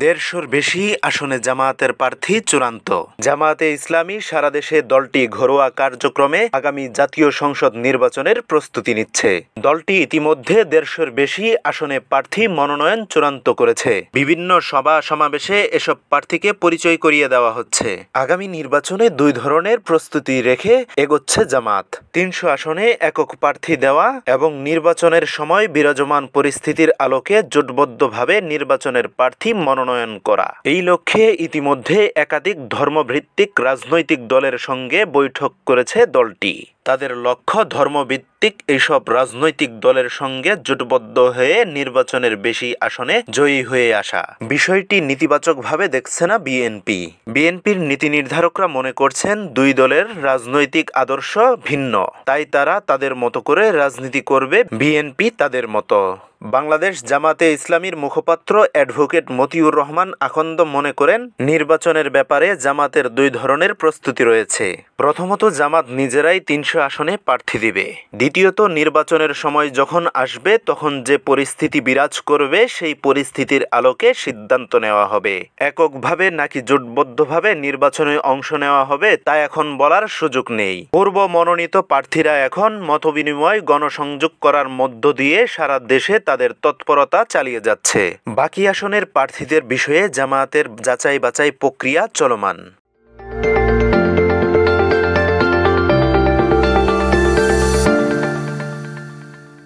১৫০'র বেশি আসনে জামায়াতের প্রার্থী চূড়ান্ত। জামায়াতে ইসলামী সারা দেশে দলটি ঘরোয়া কার্যক্রমে আগামী জাতীয় সংসদ নির্বাচনের প্রস্তুতি নিচ্ছে। দলটি ইতিমধ্যে ১৫০'র বেশি আসনে প্রার্থী মনোনয়ন চূড়ান্ত করেছে। বিভিন্ন সভা সমাবেশে এসব প্রার্থীকে পরিচয় করিয়ে দেওয়া হচ্ছে। আগামী নির্বাচনে দুই ধরনের প্রস্তুতি রেখে এগোচ্ছে জামায়াত। ৩০০ আসনে একক প্রার্থী দেওয়া এবং নির্বাচনের সময় বিরাজমান পরিস্থিতির আলোকে জোটবদ্ধভাবে নির্বাচনের প্রার্থী মনোনয়ন করা। এই লক্ষ্যে ইতিমধ্যে একাধিক ধর্মভিত্তিক রাজনৈতিক দলের সঙ্গে বৈঠক করেছে দলটি। তাদের লক্ষ্য ধর্মভিত্তিক এইসব রাজনৈতিক দলের সঙ্গে জোটবদ্ধ হয়ে নির্বাচনের বেশি আসনে জয়ী হয়ে আসা। বিষয়টি নেতিবাচকভাবে দেখছে না বিএনপি। বিএনপির নীতি নির্ধারকরা মনে করছেন দুই দলের রাজনৈতিক আদর্শ ভিন্ন, তাই তারা তাদের মতো করে রাজনীতি করবে, বিএনপি তাদের মতো। বাংলাদেশ জামায়াতে ইসলামীর মুখপাত্র অ্যাডভোকেট মতিউর রহমান আখন্দ মনে করেন, নির্বাচনের ব্যাপারে জামাতের দুই ধরনের প্রস্তুতি রয়েছে। প্রথমত, জামাত নিজেরাই ৩০০ আসনে প্রার্থী দিবে। দ্বিতীয়ত, নির্বাচনের সময় যখন আসবে তখন যে পরিস্থিতি বিরাজ করবে সেই পরিস্থিতির আলোকে সিদ্ধান্ত নেওয়া হবে। এককভাবে নাকি জোটবদ্ধভাবে নির্বাচনে অংশ নেওয়া হবে তা এখন বলার সুযোগ নেই। পূর্ব মনোনীত প্রার্থীরা এখন মতবিনিময় গণসংযোগ করার মধ্য দিয়ে সারা দেশে তাদের তৎপরতা চালিয়ে যাচ্ছে। বাকি আসনের প্রার্থীদের বিষয়ে জামায়াতের যাচাই বাছাই প্রক্রিয়া চলমান।